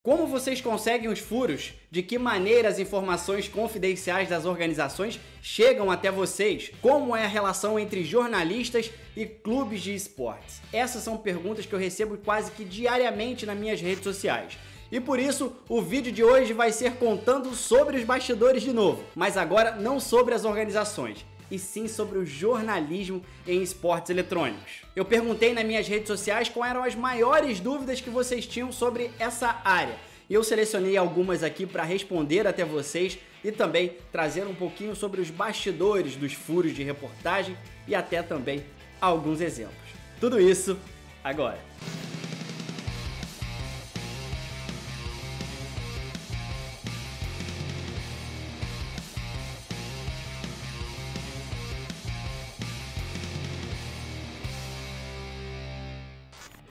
Como vocês conseguem os furos? De que maneira as informações confidenciais das organizações chegam até vocês? Como é a relação entre jornalistas e clubes de esportes? Essas são perguntas que eu recebo quase que diariamente nas minhas redes sociais. E por isso, o vídeo de hoje vai ser contando sobre os bastidores de novo, mas agora não sobre as organizações, e sim sobre o jornalismo em esportes eletrônicos. Eu perguntei nas minhas redes sociais quais eram as maiores dúvidas que vocês tinham sobre essa área. E eu selecionei algumas aqui para responder até vocês e também trazer um pouquinho sobre os bastidores dos furos de reportagem e até também alguns exemplos. Tudo isso agora.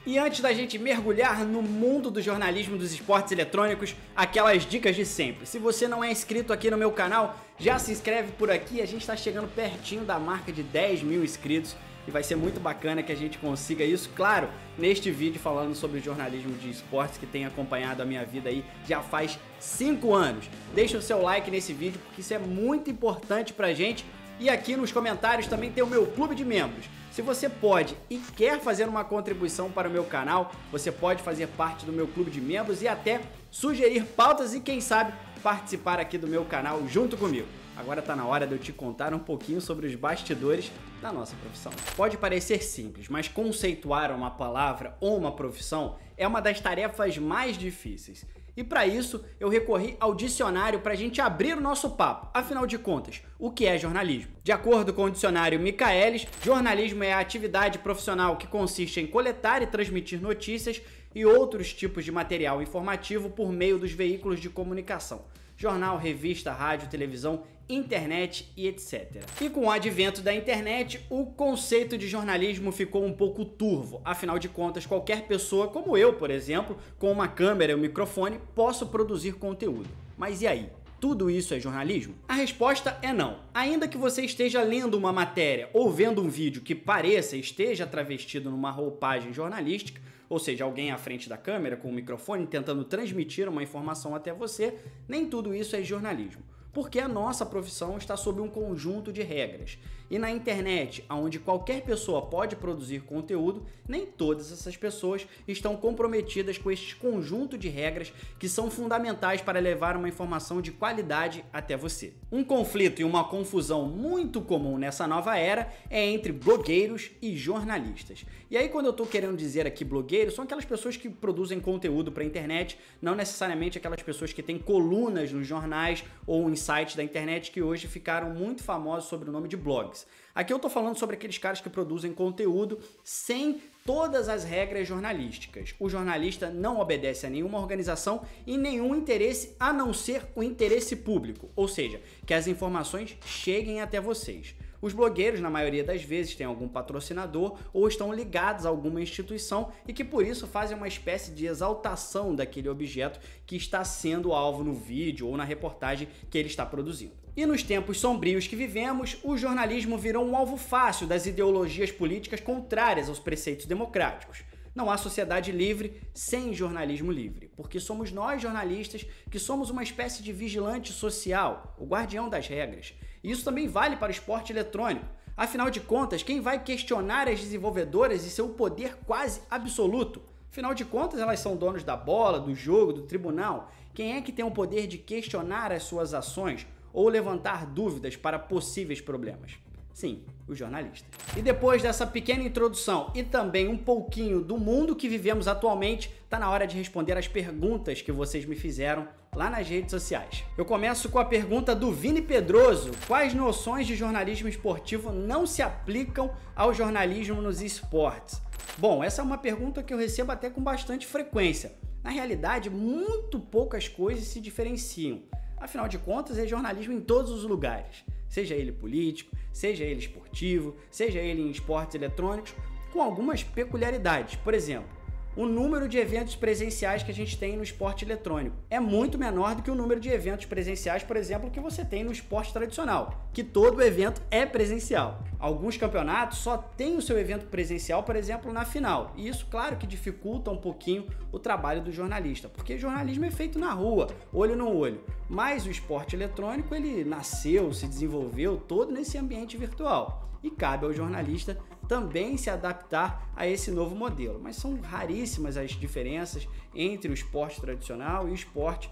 E antes da gente mergulhar no mundo do jornalismo dos esportes eletrônicos, aquelas dicas de sempre. Se você não é inscrito aqui no meu canal, já se inscreve por aqui. A gente está chegando pertinho da marca de 10 mil inscritos e vai ser muito bacana que a gente consiga isso, claro, neste vídeo falando sobre o jornalismo de esportes que tem acompanhado a minha vida aí já faz 5 anos. Deixa o seu like nesse vídeo porque isso é muito importante pra gente. E aqui nos comentários também tem o meu clube de membros. Se você pode e quer fazer uma contribuição para o meu canal, você pode fazer parte do meu clube de membros e até sugerir pautas e quem sabe participar aqui do meu canal junto comigo. Agora está na hora de eu te contar um pouquinho sobre os bastidores da nossa profissão. Pode parecer simples, mas conceituar uma palavra ou uma profissão é uma das tarefas mais difíceis. E para isso, eu recorri ao dicionário para a gente abrir o nosso papo. Afinal de contas, o que é jornalismo? De acordo com o dicionário Michaelis, jornalismo é a atividade profissional que consiste em coletar e transmitir notícias e outros tipos de material informativo por meio dos veículos de comunicação. Jornal, revista, rádio, televisão, internet e etc. E com o advento da internet, o conceito de jornalismo ficou um pouco turvo. Afinal de contas, qualquer pessoa, como eu, por exemplo, com uma câmera e um microfone, posso produzir conteúdo. Mas e aí? Tudo isso é jornalismo? A resposta é não. Ainda que você esteja lendo uma matéria ou vendo um vídeo que pareça esteja travestido numa roupagem jornalística, ou seja, alguém à frente da câmera com o microfone tentando transmitir uma informação até você, nem tudo isso é jornalismo. Porque a nossa profissão está sob um conjunto de regras. E na internet, onde qualquer pessoa pode produzir conteúdo, nem todas essas pessoas estão comprometidas com este conjunto de regras que são fundamentais para levar uma informação de qualidade até você. Um conflito e uma confusão muito comum nessa nova era é entre blogueiros e jornalistas. E aí quando eu estou querendo dizer aqui blogueiros, são aquelas pessoas que produzem conteúdo para a internet, não necessariamente aquelas pessoas que têm colunas nos jornais ou em sites da internet que hoje ficaram muito famosos sob o nome de blogs. Aqui eu tô falando sobre aqueles caras que produzem conteúdo sem todas as regras jornalísticas. O jornalista não obedece a nenhuma organização e nenhum interesse a não ser o interesse público, ou seja, que as informações cheguem até vocês. Os blogueiros, na maioria das vezes, têm algum patrocinador ou estão ligados a alguma instituição e que por isso fazem uma espécie de exaltação daquele objeto que está sendo alvo no vídeo ou na reportagem que ele está produzindo. E nos tempos sombrios que vivemos, o jornalismo virou um alvo fácil das ideologias políticas contrárias aos preceitos democráticos. Não há sociedade livre sem jornalismo livre, porque somos nós jornalistas que somos uma espécie de vigilante social, o guardião das regras. E isso também vale para o esporte eletrônico. Afinal de contas, quem vai questionar as desenvolvedoras e seu poder quase absoluto? Afinal de contas, elas são donos da bola, do jogo, do tribunal. Quem é que tem o poder de questionar as suas ações ou levantar dúvidas para possíveis problemas? Sim, os jornalistas. E depois dessa pequena introdução e também um pouquinho do mundo que vivemos atualmente, tá na hora de responder as perguntas que vocês me fizeram lá nas redes sociais. Eu começo com a pergunta do Vini Pedroso: quais noções de jornalismo esportivo não se aplicam ao jornalismo nos esportes? Bom, essa é uma pergunta que eu recebo até com bastante frequência. Na realidade, muito poucas coisas se diferenciam. Afinal de contas, é jornalismo em todos os lugares. Seja ele político, seja ele esportivo, seja ele em esportes eletrônicos, com algumas peculiaridades. Por exemplo, o número de eventos presenciais que a gente tem no esporte eletrônico é muito menor do que o número de eventos presenciais, por exemplo, que você tem no esporte tradicional, que todo evento é presencial. Alguns campeonatos só têm o seu evento presencial, por exemplo, na final. E isso, claro, que dificulta um pouquinho o trabalho do jornalista, porque jornalismo é feito na rua, olho no olho. Mas o esporte eletrônico, ele nasceu, se desenvolveu todo nesse ambiente virtual. E cabe ao jornalista também se adaptar a esse novo modelo. Mas são raríssimas as diferenças entre o esporte tradicional e o esporte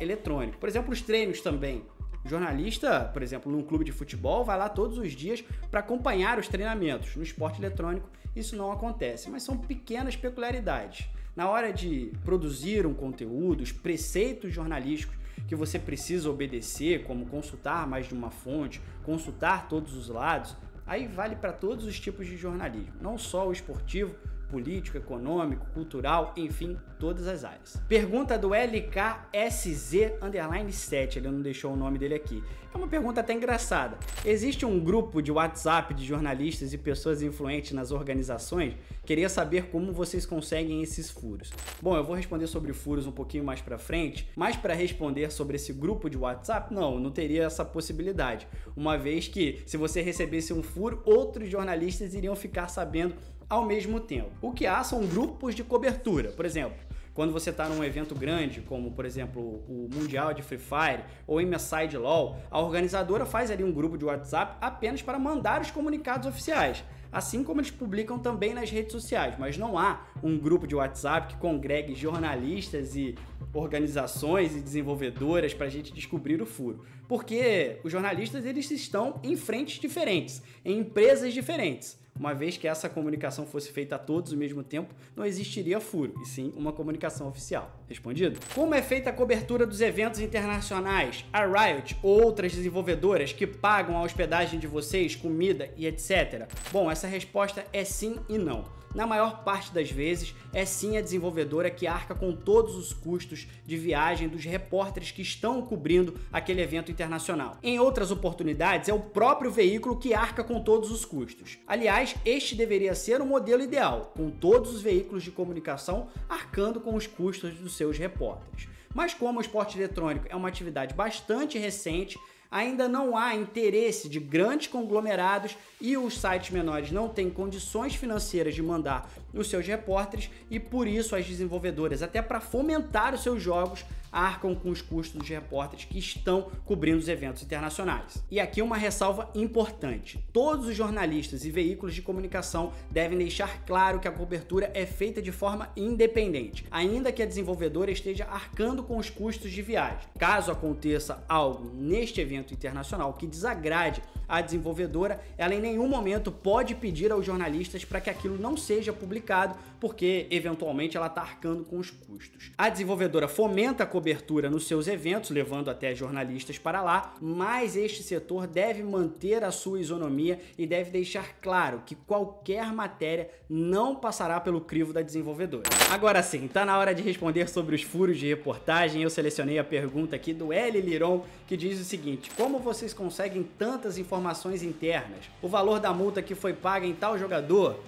eletrônico. Por exemplo, os treinos também. O jornalista, por exemplo, num clube de futebol, vai lá todos os dias para acompanhar os treinamentos. No esporte eletrônico, isso não acontece, mas são pequenas peculiaridades. Na hora de produzir um conteúdo, os preceitos jornalísticos que você precisa obedecer, como consultar mais de uma fonte, consultar todos os lados, aí vale para todos os tipos de jornalismo, não só o esportivo, político, econômico, cultural, enfim, todas as áreas. Pergunta do LKSZ_7, ele não deixou o nome dele aqui. É uma pergunta até engraçada. Existe um grupo de WhatsApp de jornalistas e pessoas influentes nas organizações? Queria saber como vocês conseguem esses furos. Bom, eu vou responder sobre furos um pouquinho mais pra frente, mas para responder sobre esse grupo de WhatsApp, não teria essa possibilidade. Uma vez que, se você recebesse um furo, outros jornalistas iriam ficar sabendo ao mesmo tempo. O que há são grupos de cobertura, por exemplo, quando você está num evento grande, como por exemplo o Mundial de Free Fire ou MSI de LoL, a organizadora faz ali um grupo de WhatsApp apenas para mandar os comunicados oficiais, assim como eles publicam também nas redes sociais, mas não há um grupo de WhatsApp que congregue jornalistas e organizações e desenvolvedoras para a gente descobrir o furo, porque os jornalistas eles estão em frentes diferentes, em empresas diferentes. Uma vez que essa comunicação fosse feita a todos ao mesmo tempo, não existiria furo, e sim uma comunicação oficial. Respondido? Como é feita a cobertura dos eventos internacionais? A Riot ou outras desenvolvedoras que pagam a hospedagem de vocês, comida e etc? Bom, essa resposta é sim e não. Na maior parte das vezes, é sim a desenvolvedora que arca com todos os custos de viagem dos repórteres que estão cobrindo aquele evento internacional. Em outras oportunidades, é o próprio veículo que arca com todos os custos. Aliás, este deveria ser o modelo ideal, com todos os veículos de comunicação arcando com os custos dos seus repórteres. Mas como o esporte eletrônico é uma atividade bastante recente, ainda não há interesse de grandes conglomerados e os sites menores não têm condições financeiras de mandar os seus repórteres e por isso as desenvolvedoras, até para fomentar os seus jogos, arcam com os custos dos repórteres que estão cobrindo os eventos internacionais. E aqui uma ressalva importante: todos os jornalistas e veículos de comunicação devem deixar claro que a cobertura é feita de forma independente, ainda que a desenvolvedora esteja arcando com os custos de viagem. Caso aconteça algo neste evento internacional que desagrade a desenvolvedora, ela em nenhum momento pode pedir aos jornalistas para que aquilo não seja publicado, porque eventualmente ela está arcando com os custos. A desenvolvedora fomenta a cobertura nos seus eventos, levando até jornalistas para lá, mas este setor deve manter a sua isonomia e deve deixar claro que qualquer matéria não passará pelo crivo da desenvolvedora. Agora sim, tá na hora de responder sobre os furos de reportagem. Eu selecionei a pergunta aqui do L. Liron, que diz o seguinte: como vocês conseguem tantas informações internas? O valor da multa que foi paga em tal jogador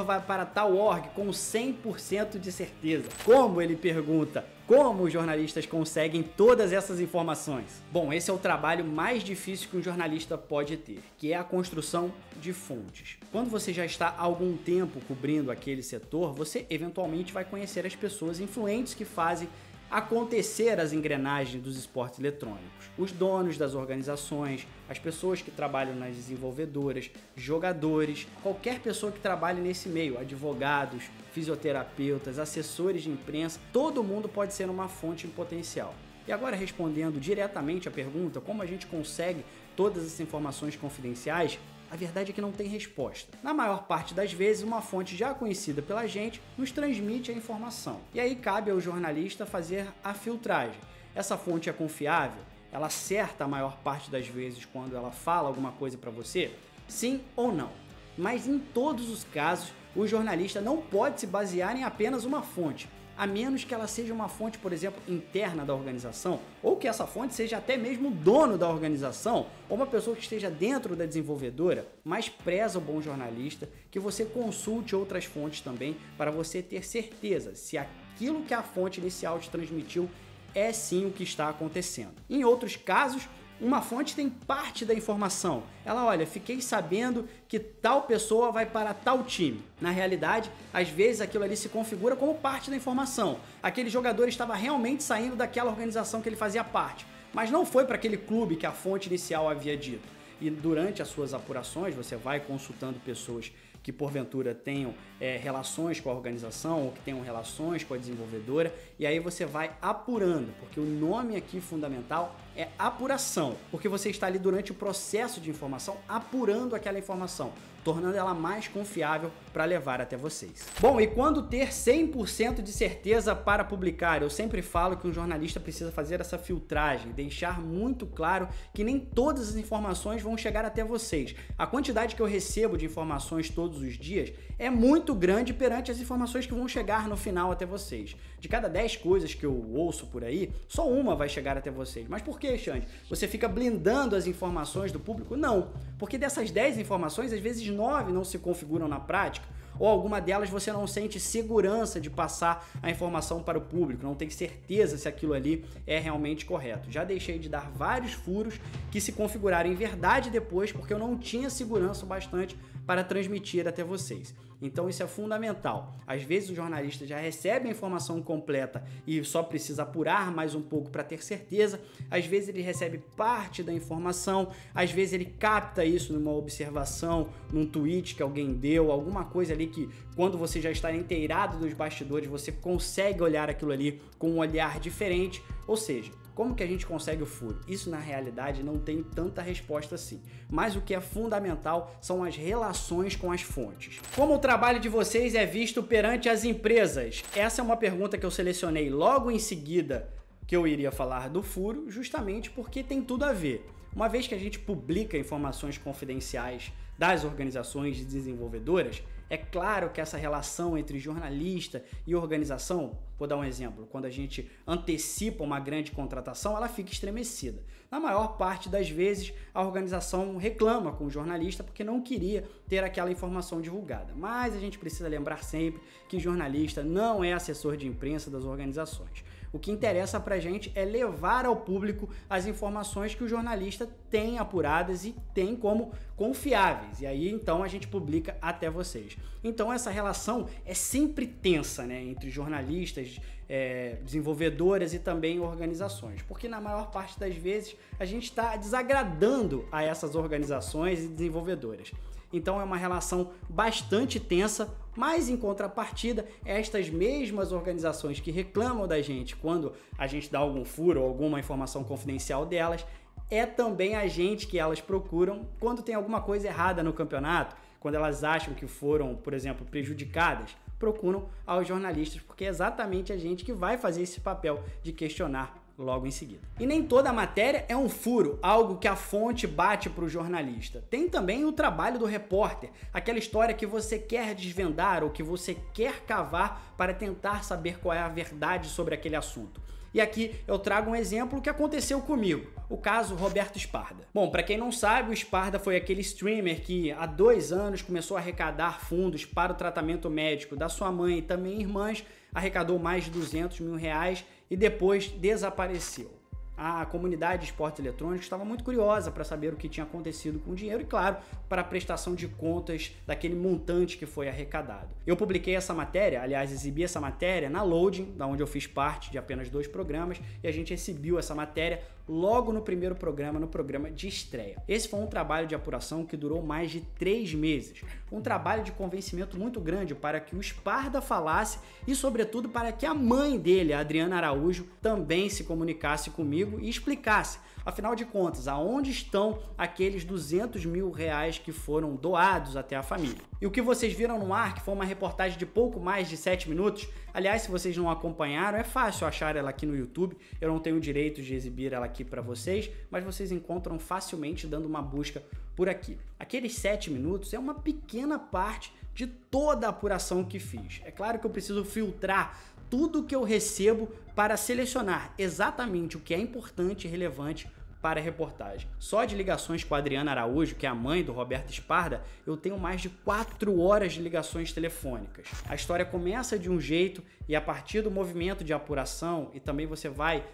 vai para tal org com 100% de certeza. Como, ele pergunta, como os jornalistas conseguem todas essas informações? Bom, esse é o trabalho mais difícil que um jornalista pode ter, que é a construção de fontes. Quando você já está há algum tempo cobrindo aquele setor, você eventualmente vai conhecer as pessoas influentes que fazem acontecer as engrenagens dos esportes eletrônicos. Os donos das organizações, as pessoas que trabalham nas desenvolvedoras, jogadores, qualquer pessoa que trabalhe nesse meio, advogados, fisioterapeutas, assessores de imprensa, todo mundo pode ser uma fonte em potencial. E agora, respondendo diretamente à pergunta, como a gente consegue todas essas informações confidenciais, a verdade é que não tem resposta. Na maior parte das vezes, uma fonte já conhecida pela gente nos transmite a informação. E aí cabe ao jornalista fazer a filtragem. Essa fonte é confiável? Ela acerta a maior parte das vezes quando ela fala alguma coisa para você? Sim ou não? Mas em todos os casos, o jornalista não pode se basear em apenas uma fonte. a menos que ela seja uma fonte, por exemplo, interna da organização, ou que essa fonte seja até mesmo o dono da organização, ou uma pessoa que esteja dentro da desenvolvedora, mas preza o bom jornalista que você consulte outras fontes também para você ter certeza se aquilo que a fonte inicial te transmitiu é sim o que está acontecendo. Em outros casos, uma fonte tem parte da informação. Ela, olha, fiquei sabendo que tal pessoa vai para tal time. Na realidade, às vezes aquilo ali se configura como parte da informação. Aquele jogador estava realmente saindo daquela organização que ele fazia parte, mas não foi para aquele clube que a fonte inicial havia dito. E durante as suas apurações, você vai consultando pessoas que porventura tenham relações com a organização ou que tenham relações com a desenvolvedora, e aí você vai apurando, porque o nome aqui fundamental é apuração, porque você está ali durante o processo de informação apurando aquela informação, tornando ela mais confiável para levar até vocês. Bom, e quando ter 100% de certeza para publicar? Eu sempre falo que um jornalista precisa fazer essa filtragem, deixar muito claro que nem todas as informações vão chegar até vocês. A quantidade que eu recebo de informações todos os dias é muito grande perante as informações que vão chegar no final até vocês. De cada 10 coisas que eu ouço por aí, só uma vai chegar até vocês. Mas por que, Xande? Você fica blindando as informações do público? Não, porque dessas 10 informações, às vezes 9 não se configuram na prática, ou alguma delas você não sente segurança de passar a informação para o público, não tem certeza se aquilo ali é realmente correto. Já deixei de dar vários furos que se configuraram em verdade depois porque eu não tinha segurança o bastante para transmitir até vocês. Então isso é fundamental. Às vezes o jornalista já recebe a informação completa e só precisa apurar mais um pouco para ter certeza. Às vezes ele recebe parte da informação, às vezes ele capta isso numa observação, num tweet que alguém deu, alguma coisa ali que quando você já está inteirado dos bastidores, você consegue olhar aquilo ali com um olhar diferente. Ou seja, como que a gente consegue o furo? Isso na realidade não tem tanta resposta assim, mas o que é fundamental são as relações com as fontes. Como o trabalho de vocês é visto perante as empresas? Essa é uma pergunta que eu selecionei logo em seguida que eu iria falar do furo, justamente porque tem tudo a ver. Uma vez que a gente publica informações confidenciais das organizações de desenvolvedoras, é claro que essa relação entre jornalista e organização, vou dar um exemplo, quando a gente antecipa uma grande contratação, ela fica estremecida. Na maior parte das vezes, a organização reclama com o jornalista porque não queria ter aquela informação divulgada. Mas a gente precisa lembrar sempre que jornalista não é assessor de imprensa das organizações. O que interessa pra gente é levar ao público as informações que o jornalista tem apuradas e tem como confiáveis. E aí, então, a gente publica até vocês. Então, essa relação é sempre tensa, né, entre jornalistas, desenvolvedoras e também organizações. Porque na maior parte das vezes, a gente está desagradando a essas organizações e desenvolvedoras. Então é uma relação bastante tensa, mas em contrapartida, estas mesmas organizações que reclamam da gente quando a gente dá algum furo ou alguma informação confidencial delas, é também a gente que elas procuram quando tem alguma coisa errada no campeonato, quando elas acham que foram, por exemplo, prejudicadas, procuram aos jornalistas, porque é exatamente a gente que vai fazer esse papel de questionar logo em seguida. E nem toda matéria é um furo, algo que a fonte bate para o jornalista. Tem também o trabalho do repórter, aquela história que você quer desvendar ou que você quer cavar para tentar saber qual é a verdade sobre aquele assunto. E aqui eu trago um exemplo que aconteceu comigo, o caso Roberto Sparda. Bom, para quem não sabe, o Sparda foi aquele streamer que há 2 anos começou a arrecadar fundos para o tratamento médico da sua mãe e também irmãs, arrecadou mais de 200 mil reais e depois desapareceu. A comunidade de esportes eletrônicos estava muito curiosa para saber o que tinha acontecido com o dinheiro e, claro, para a prestação de contas daquele montante que foi arrecadado. Eu publiquei essa matéria, aliás, exibi essa matéria na Loading, da onde eu fiz parte de apenas 2 programas, e a gente exibiu essa matéria logo no primeiro programa, no programa de estreia. Esse foi um trabalho de apuração que durou mais de 3 meses. Um trabalho de convencimento muito grande para que o Sparda falasse e, sobretudo, para que a mãe dele, a Adriana Araújo, também se comunicasse comigo e explicasse, afinal de contas, aonde estão aqueles 200 mil reais que foram doados até a família. E o que vocês viram no ar, que foi uma reportagem de pouco mais de 7 minutos, aliás, se vocês não acompanharam, é fácil achar ela aqui no YouTube, eu não tenho o direito de exibir ela aqui para vocês, mas vocês encontram facilmente dando uma busca por aqui. Aqueles 7 minutos é uma pequena parte de toda a apuração que fiz. É claro que eu preciso filtrar tudo que eu recebo para selecionar exatamente o que é importante e relevante para a reportagem. Só de ligações com a Adriana Araújo, que é a mãe do Roberto Sparda, eu tenho mais de 4 horas de ligações telefônicas. A história começa de um jeito e a partir do movimento de apuração, e também você vai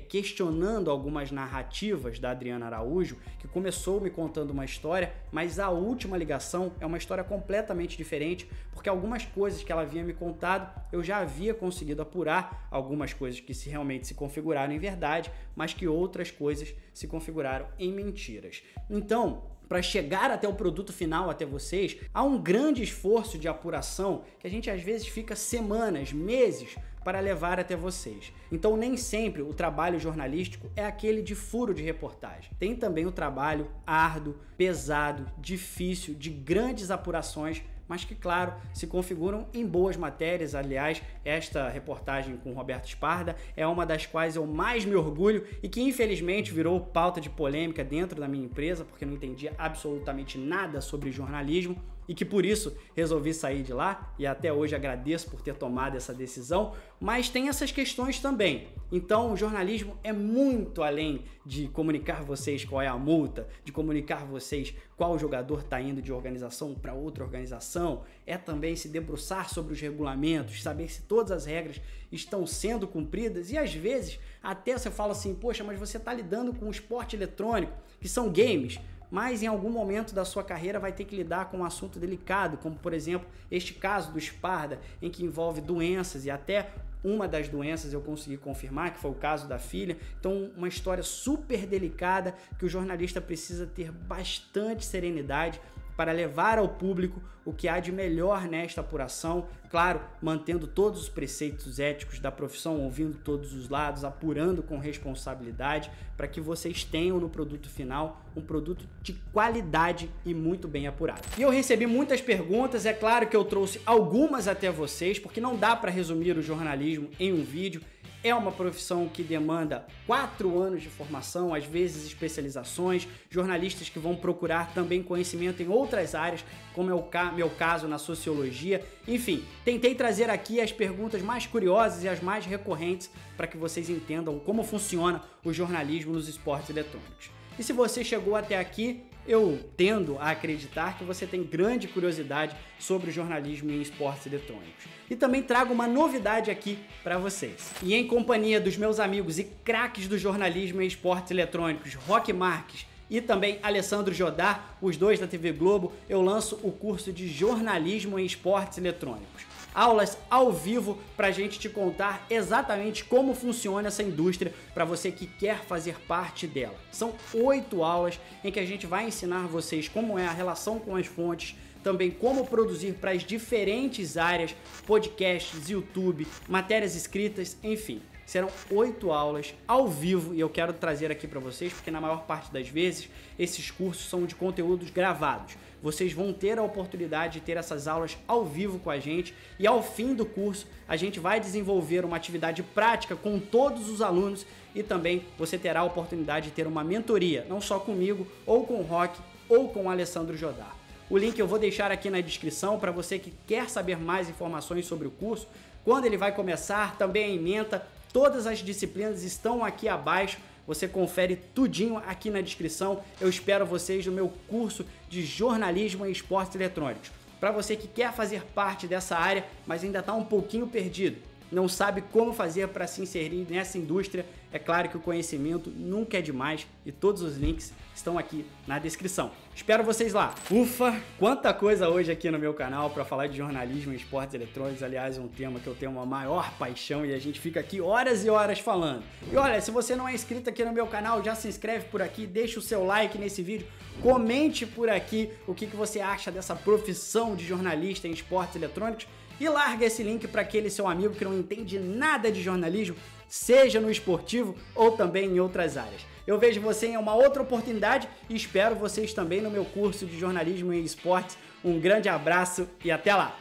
questionando algumas narrativas da Adriana Araújo, que começou me contando uma história, mas a última ligação é uma história completamente diferente, porque algumas coisas que ela havia me contado, eu já havia conseguido apurar, algumas coisas que realmente se configuraram em verdade, mas que outras coisas se configuraram em mentiras. Então, para chegar até o produto final, até vocês, há um grande esforço de apuração que a gente às vezes fica semanas, meses para levar até vocês. Então nem sempre o trabalho jornalístico é aquele de furo de reportagem. Tem também o trabalho árduo, pesado, difícil, de grandes apurações, mas que, claro, se configuram em boas matérias. Aliás, esta reportagem com o Roberto Sparda é uma das quais eu mais me orgulho e que infelizmente virou pauta de polêmica dentro da minha empresa, porque não entendia absolutamente nada sobre jornalismo e que por isso resolvi sair de lá, e até hoje agradeço por ter tomado essa decisão, mas tem essas questões também. Então o jornalismo é muito além de comunicar vocês qual é a multa, de comunicar vocês qual jogador está indo de organização para outra organização, é também se debruçar sobre os regulamentos, saber se todas as regras estão sendo cumpridas, e às vezes até você fala assim, poxa, mas você está lidando com o esporte eletrônico, que são games, mas em algum momento da sua carreira vai ter que lidar com um assunto delicado, como por exemplo este caso do Sparda, em que envolve doenças, e até uma das doenças eu consegui confirmar, que foi o caso da filha. Então uma história super delicada que o jornalista precisa ter bastante serenidade para levar ao público o que há de melhor nesta apuração, claro, mantendo todos os preceitos éticos da profissão, ouvindo todos os lados, apurando com responsabilidade, para que vocês tenham no produto final um produto de qualidade e muito bem apurado. E eu recebi muitas perguntas, é claro que eu trouxe algumas até vocês, porque não dá para resumir o jornalismo em um vídeo. É uma profissão que demanda 4 anos de formação, às vezes especializações, jornalistas que vão procurar também conhecimento em outras áreas, como é o meu caso na sociologia. Enfim, tentei trazer aqui as perguntas mais curiosas e as mais recorrentes para que vocês entendam como funciona o jornalismo nos esportes eletrônicos. E se você chegou até aqui, eu tendo a acreditar que você tem grande curiosidade sobre o jornalismo em esportes eletrônicos. E também trago uma novidade aqui para vocês. E em companhia dos meus amigos e craques do jornalismo em esportes eletrônicos, Roque Marques e também Alessandro Jodar, os dois da TV Globo, eu lanço o curso de jornalismo em esportes eletrônicos. Aulas ao vivo para a gente te contar exatamente como funciona essa indústria para você que quer fazer parte dela. São 8 aulas em que a gente vai ensinar vocês como é a relação com as fontes, também como produzir para as diferentes áreas, podcasts, YouTube, matérias escritas, enfim. Serão 8 aulas ao vivo e eu quero trazer aqui para vocês, porque na maior parte das vezes esses cursos são de conteúdos gravados. Vocês vão ter a oportunidade de ter essas aulas ao vivo com a gente e ao fim do curso a gente vai desenvolver uma atividade prática com todos os alunos e também você terá a oportunidade de ter uma mentoria, não só comigo, ou com o Roque, ou com o Alessandro Jodar. O link eu vou deixar aqui na descrição para você que quer saber mais informações sobre o curso, quando ele vai começar, também a ementa. Todas as disciplinas estão aqui abaixo, você confere tudinho aqui na descrição. Eu espero vocês no meu curso de jornalismo em esportes eletrônicos. Para você que quer fazer parte dessa área, mas ainda está um pouquinho perdido, não sabe como fazer para se inserir nessa indústria, é claro que o conhecimento nunca é demais e todos os links estão aqui na descrição. Espero vocês lá. Ufa, quanta coisa hoje aqui no meu canal para falar de jornalismo em esportes eletrônicos. Aliás, é um tema que eu tenho uma maior paixão e a gente fica aqui horas e horas falando. E olha, se você não é inscrito aqui no meu canal, já se inscreve por aqui, deixa o seu like nesse vídeo, comente por aqui o que você acha dessa profissão de jornalista em esportes eletrônicos e larga esse link para aquele seu amigo que não entende nada de jornalismo, seja no esportivo ou também em outras áreas. Eu vejo você em uma outra oportunidade e espero vocês também no meu curso de jornalismo em esportes. Um grande abraço e até lá!